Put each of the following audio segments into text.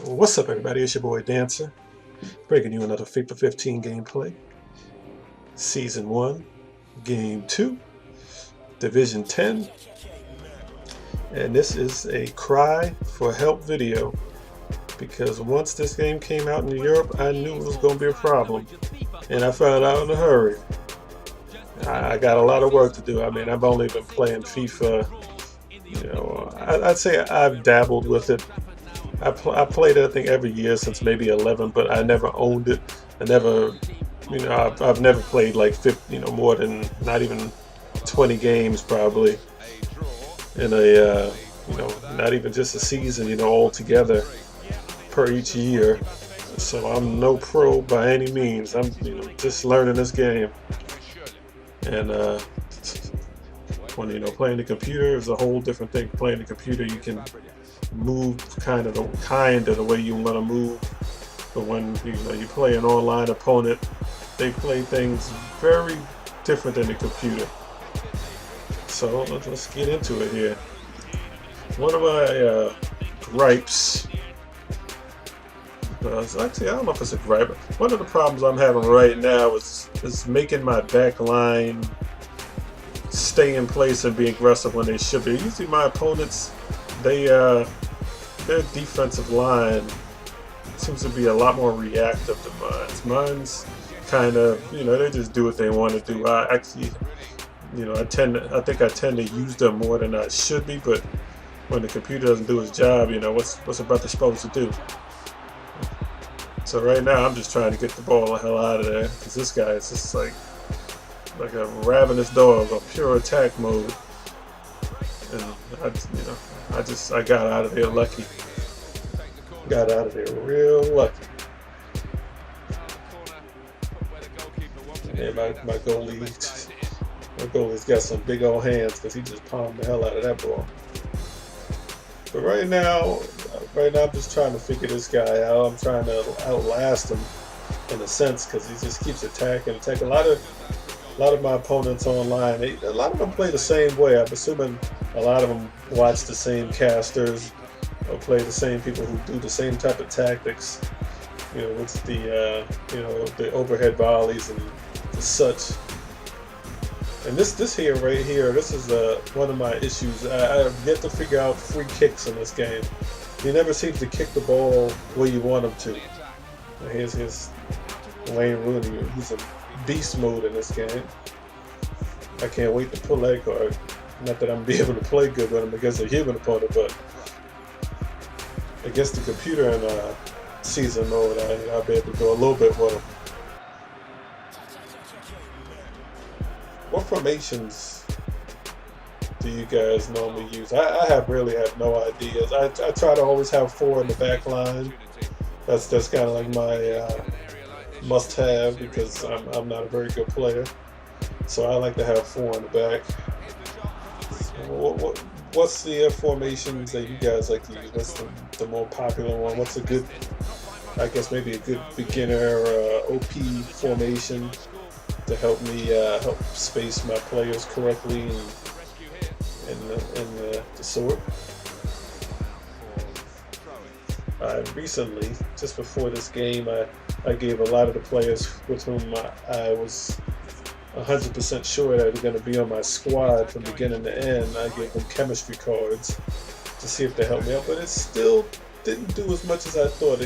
What's up, everybody? It's your boy Dancer, bringing you another FIFA 15 gameplay. Season 1, Game 2, Division 10. And this is a cry for help video, because once this game came out in Europe, I knew it was going to be a problem. And I found out in a hurry. I got a lot of work to do. I mean, I've only been playing FIFA, I'd say I've dabbled with it. I played it, I think, every year since maybe 11, but I never owned it. I never, I've never played like 50, more than not even 20 games probably in a, not even just a season, all together per each year. So I'm no pro by any means. I'm, just learning this game. And when playing the computer is a whole different thing. Playing the computer, you can move kind of the way you want to move, but when you play an online opponent, they play things very different than the computer. So let's get into it here. One of my gripes, actually I don't know if it's a gripe. One of the problems I'm having right now is making my back line stay in place and be aggressive when they should be. Usually my opponents, their defensive line seems to be a lot more reactive than mine. Mine's kind of, they just do what they want to do. I actually, I think I tend to use them more than I should be, but when the computer doesn't do its job, what's a brother supposed to do? So right now I'm just trying to get the ball the hell out of there, because this guy is just like a ravenous dog on pure attack mode. And I got out of there lucky. Got out of there real lucky. And my goalie's got some big old hands, because he just palmed the hell out of that ball. But right now I'm just trying to figure this guy out. I'm trying to outlast him in a sense, because he just keeps attacking. A lot of my opponents online, a lot of them play the same way. I'm assuming a lot of them watch the same casters or play the same people who do the same type of tactics, with the overhead volleys and such. And this here, right here, this is one of my issues. I've yet to figure out free kicks in this game. He never seems to kick the ball where you want him to. Here's Wayne Rooney. He's a beast mode in this game. I can't wait to pull that card. Not that I'm be able to play good with him against a human opponent, but against the computer in season mode, I'll be able to go a little bit with him. What formations do you guys normally use? I really have no ideas. I try to always have 4 in the back line. That's kind of like my must-have, because I'm not a very good player. So I like to have 4 in the back. What's the formations that you guys like to use? What's the more popular one? What's a good, I guess maybe a good beginner OP formation to help me help space my players correctly and the sort? Recently, just before this game, I gave a lot of the players with whom I was 100% sure that they're going to be on my squad from beginning to end. I gave them chemistry cards to see if they helped me out, but it still didn't do as much as I thought.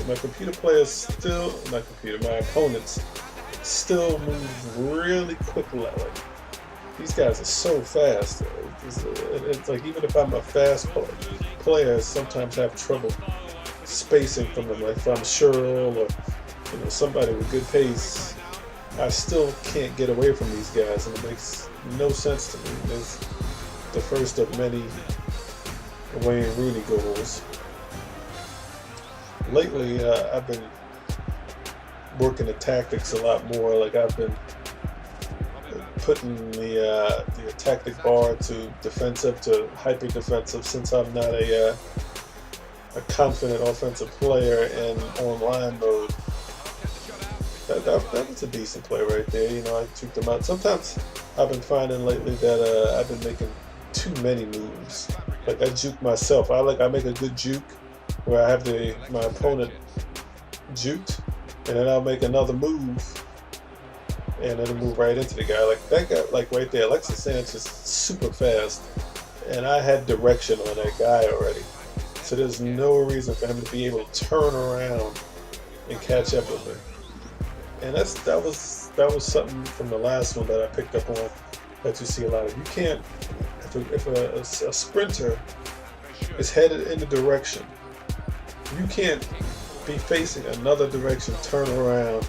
My computer players my opponents still move really quickly. These guys are so fast. It's like, even if I'm a fast player, I sometimes have trouble spacing from them. Like if I'm Sherrill or somebody with good pace, I still can't get away from these guys, and it makes no sense to me. It's the first of many Wayne Rooney goals. Lately, I've been working the tactics a lot more. Like I've been putting the tactic bar to defensive to hyper defensive, since I'm not a confident offensive player in online mode. That was a decent play right there. I took them out. Sometimes I've been finding lately that I've been making too many moves. Like I juke myself. I make a good juke, where I have my opponent juked, and then I'll make another move, and it'll move right into the guy. Like that guy, like right there, Alexis Sanchez is super fast, and I had direction on that guy already. So there's no reason for him to be able to turn around and catch up with me. And that was something from the last one that I picked up on that you see a lot of. You can't, if a sprinter is headed in the direction, you can't be facing another direction, turn around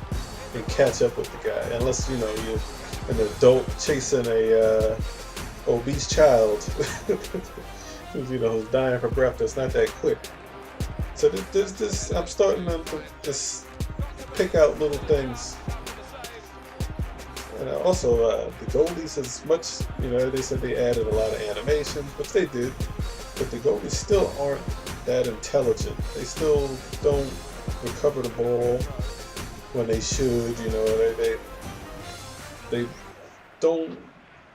and catch up with the guy, unless you know you're an adult chasing a obese child who's who's dying for breath. That's not that quick. So this I'm starting to just pick out little things. And also the goalies, as much they said they added a lot of animation, which they did, but the goalies still aren't that intelligent. They still don't recover the ball when they should. They don't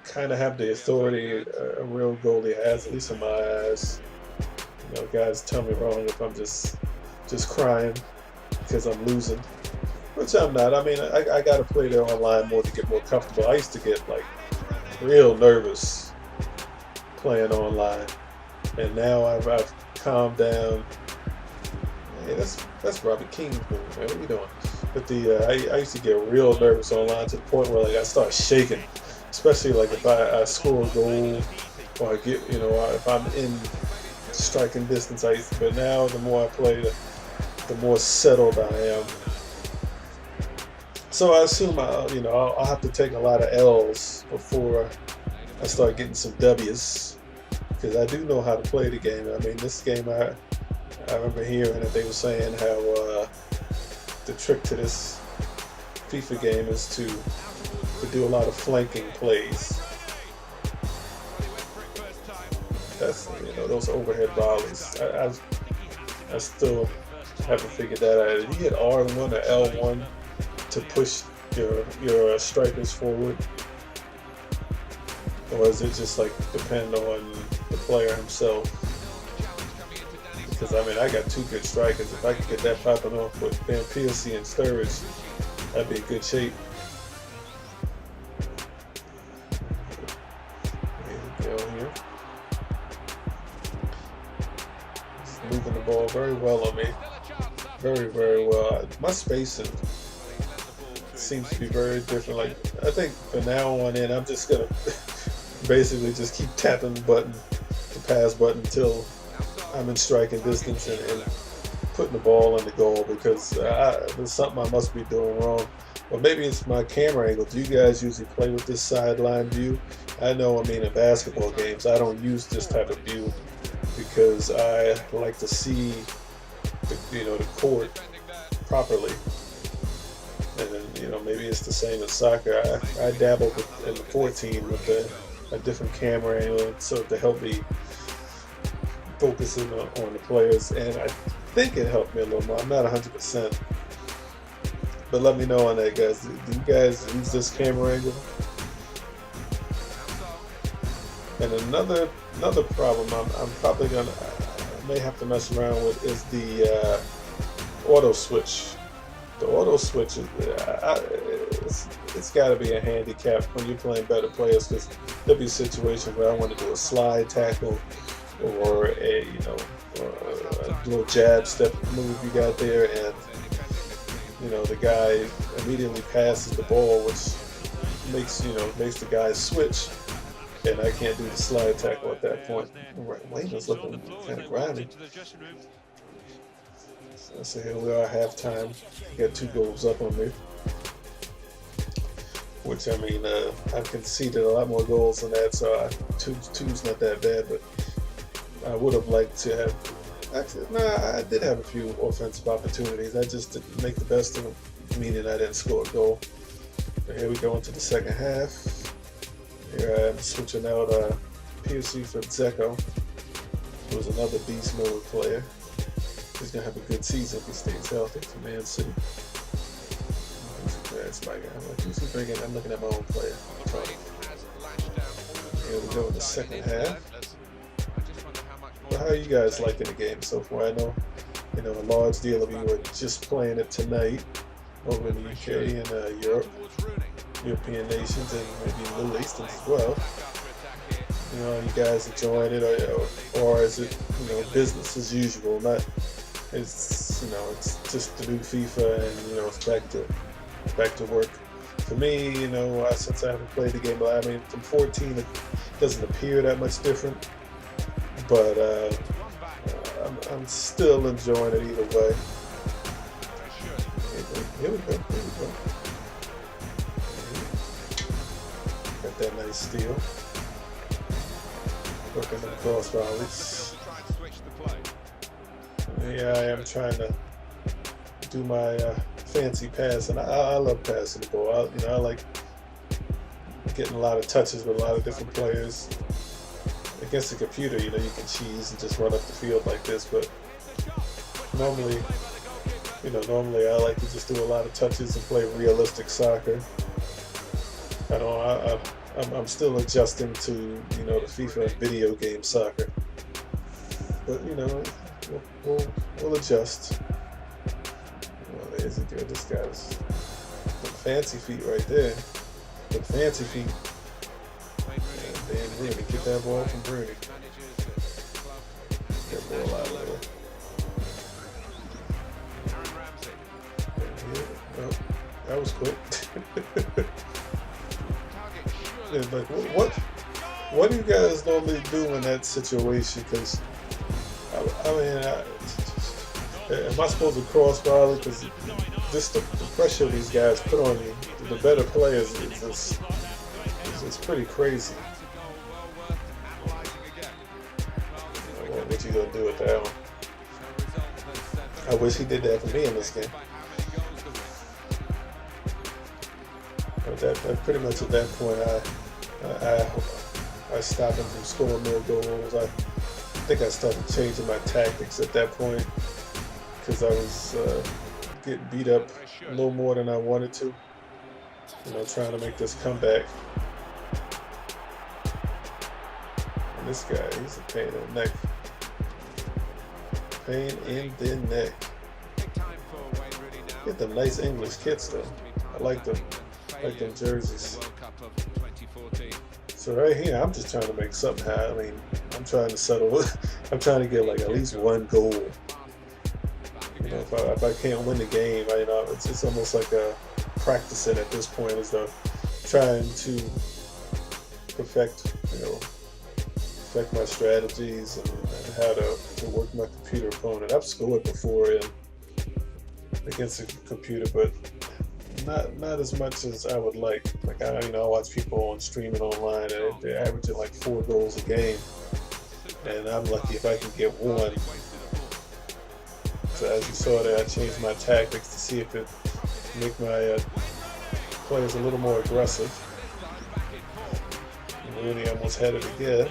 kind of have the authority a real goalie has, at least in my eyes. Guys tell me wrong if I'm just crying because I'm losing, which I'm not. I mean, I got to play there online more to get more comfortable. I used to get like real nervous playing online, and now I've calmed down. Hey, that's Robert King's move, man. What are you doing? But I used to get real nervous online to the point where like I start shaking, especially like if I score a goal or I get if I'm in striking distance. But now the more I play, the more settled I am. So I assume I'll have to take a lot of L's before I start getting some W's, because I do know how to play the game. I mean, this game I remember hearing that they were saying how the trick to this FIFA game is to do a lot of flanking plays. That's those overhead volleys. I still haven't figured that out. Did you hit R1 or L1 to push your strikers forward, or is it just like depend on the player himself? Because I mean, I got two good strikers. If I could get that popping off with Van Persie and Sturridge, that'd be in good shape. Here we go here. Just moving the ball very well on me. Very, very well. My spacing seems to be very different. Like, I think from now on in, I'm just gonna basically just keep tapping the pass button until I'm in striking distance and putting the ball in the goal, because there's something I must be doing wrong. Or maybe it's my camera angle. Do you guys usually play with this sideline view? I know, in basketball games, I don't use this type of view because I like to see the court properly. And then, maybe it's the same in soccer. I dabbled in the 14 with a different camera angle, so to help me focusing on the players, and I think it helped me a little more. I'm not 100%, but let me know on that, guys. Do you guys use this camera angle? And another problem I'm probably I may have to mess around with is the auto switch. The auto switch it's got to be a handicap when you're playing better players, because there'll be situations where I want to do a slide tackle or a little jab step move you got there, and the guy immediately passes the ball, which makes the guy switch, and I can't do the slide tackle at that point. Wayne's looking kind of grimy. So here we are, halftime. Got 2 goals up on me, which I've conceded a lot more goals than that, so two's not that bad, but I would have liked to have. Actually, I did have a few offensive opportunities. I just didn't make the best of them, meaning I didn't score a goal. But here we go into the second half. Here I'm switching out PSC for Dzeko, who was another beast mode player. He's going to have a good season if he stays healthy for Man City. That's my guy. I'm looking at my own player. Here we go in the second half. But how are you guys liking the game so far? I know you know, a large deal of you are just playing it tonight over in the UK and Europe, European nations, and maybe Middle Eastern as well. You know, you guys enjoying it, or is it, you know, business as usual? Not, it's, you know, it's just the new FIFA, and you know, it's back to work. For me, you know, since I haven't played the game, I mean, from 14, it doesn't appear that much different, but I'm still enjoying it either way. Here we go. Got that nice steal. Working the cross volleys. Yeah, I am trying to do my fancy pass, and I love passing the ball. You know, I like getting a lot of touches with a lot of different players. Against a computer, you know, you can cheese and just run up the field like this, but normally I like to just do a lot of touches and play realistic soccer. I'm still adjusting to, you know, the FIFA video game soccer, but you know, we'll adjust. Well, there's a good. This guy's the fancy feet right there. The fancy feet. And then Rooney, get that ball from Rooney. Get that ball out of there. Oh, that was quick. Yeah, like, what do you guys normally do in that situation? Because I mean, am I supposed to cross volley? Because just the pressure these guys put on you, the better players, it's pretty crazy. What you gonna do with that one? I wish he did that for me in this game. But that pretty much at that point, I stopped him from scoring more goals. I think I started changing my tactics at that point because I was getting beat up a little more than I wanted to. You know, trying to make this comeback. And this guy, he's a pain in the neck. Pain in the neck. Get them nice English kits though. I like them jerseys. So right here, I'm just trying to make something happen. I mean, I'm trying to settle. I'm trying to get like at least one goal. You know, if I can't win the game, you know, it's almost like a practicing at this point, as though trying to perfect my strategies and how to work my computer opponent. I've scored before against a computer, but not as much as I would like. Like I watch people on streaming online, and they're averaging like 4 goals a game, and I'm lucky if I can get one. So as you saw there, I changed my tactics to see if it make my players a little more aggressive. And Rooney almost had it again.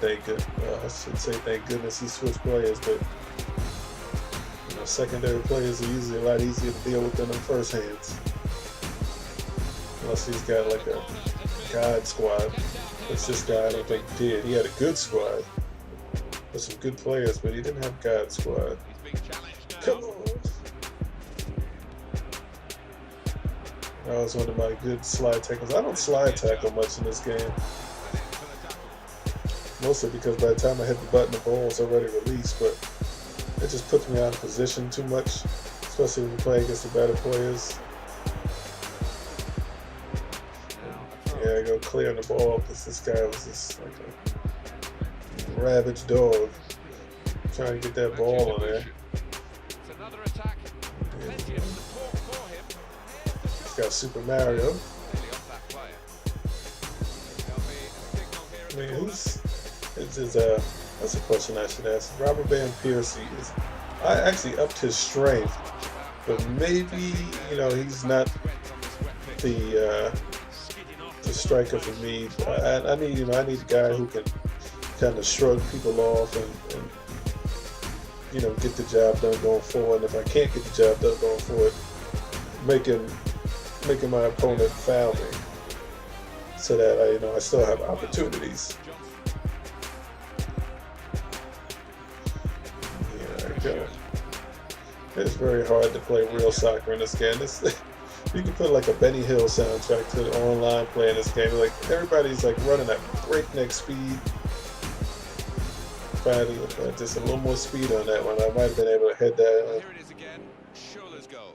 I should say thank goodness he switched players, but you know, secondary players are usually a lot easier to deal with than them first hands. Unless he's got like a God squad, which this guy I don't think did. He had a good squad with some good players, but he didn't have God squad. Come on. That was one of my good slide tackles. I don't slide tackle much in this game. Mostly because by the time I hit the button, the ball was already released, but it just puts me out of position too much, especially when you play against the better players. Yeah, I go clearing the ball because this guy was just like a ravaged dog trying to get that ball in there. Yeah. He's got Super Mario. I mean, that's a question I should ask. Robert Van Persie I actually upped his strength, but maybe he's not the striker for me. I need a guy who can kind of shrug people off and get the job done going forward. And if I can't get the job done going forward, making my opponent foul me, so that I still have opportunities. It's very hard to play real soccer in this game. You can put like a Benny Hill soundtrack to the online play in this game. Like everybody's like running at breakneck speed. If I had just a little more speed on that one, I might have been able to head that. Here it is again. Schuller's goal.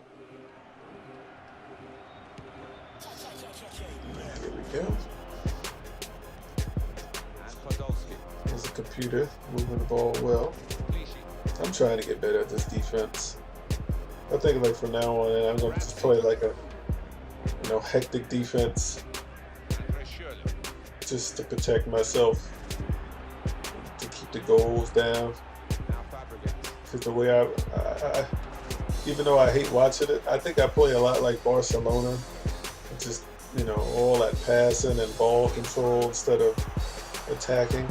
Here we go. There's a computer moving the ball well. I'm trying to get better at this defense. I think like from now on in, I'm going to just play like a hectic defense just to protect myself, to keep the goals down. Because the way I even though I hate watching it, I think I play a lot like Barcelona. Just, all that passing and ball control instead of attacking.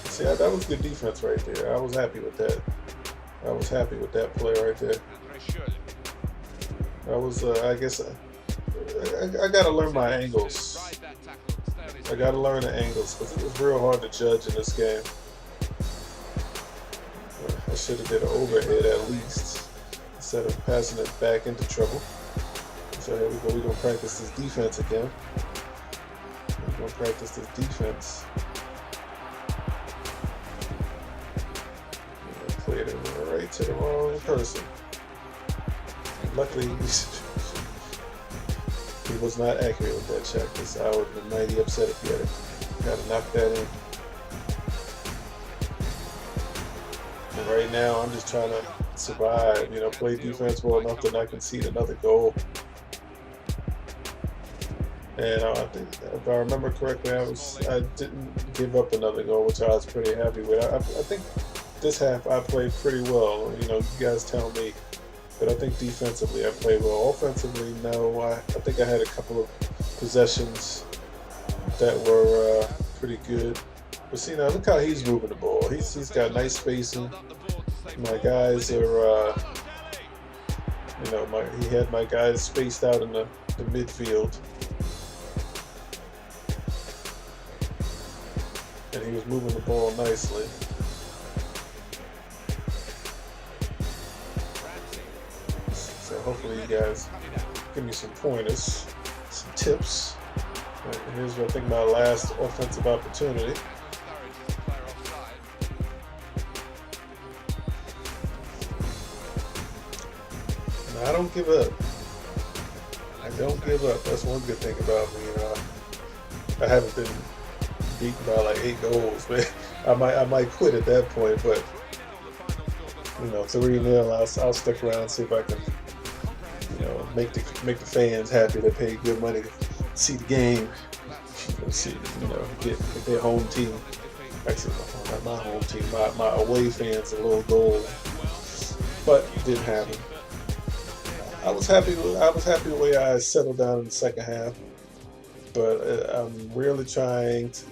See, that was good defense right there. I was happy with that. I was happy with that play right there. I was, I guess, I got to learn my angles. I got to learn the angles because it was real hard to judge in this game. I should have did an overhead at least instead of passing it back into trouble. So here we go. We're going to practice this defense again. We're going to practice this defense. Played it right to the wrong person. Luckily, he was not accurate with that check, because I would have been mighty upset if he had got to knock that in. And right now, I'm just trying to survive, play defense well enough to not concede another goal. And I think, if I remember correctly, I didn't give up another goal, which I was pretty happy with. I think this half I played pretty well. You guys tell me. But I think defensively I played well. Offensively, no. I think I had a couple of possessions that were pretty good. But see, now look how he's moving the ball. He's got nice spacing. My guys are, he had my guys spaced out in the midfield. And he was moving the ball nicely. So hopefully you guys give me some pointers, some tips. And here's, I think, my last offensive opportunity. And I don't give up. I don't give up. That's one good thing about me. I haven't been beaten by like 8 goals, man. I might quit at that point, but 3-0, I'll stick around and see if I can, make the fans happy that pay good money to see the game. See, get their home team. Actually, not my home team, my away fans a little goal, but it didn't happen. I was happy the way I settled down in the second half, but I'm really trying to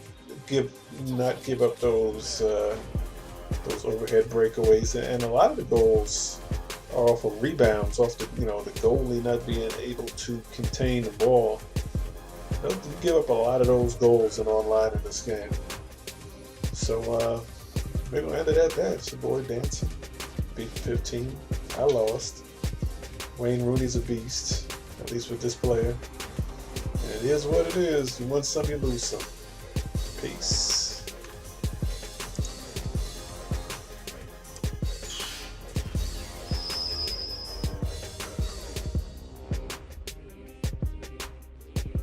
not give up those overhead breakaways, and a lot of the goals are off of rebounds, off the goalie not being able to contain the ball. You give up a lot of those goals in online in this game. So we're gonna end it at that. It's your boy Dancing, beat 15. I lost. Wayne Rooney's a beast, at least with this player. And it is what it is. You win some, you lose some. Peace.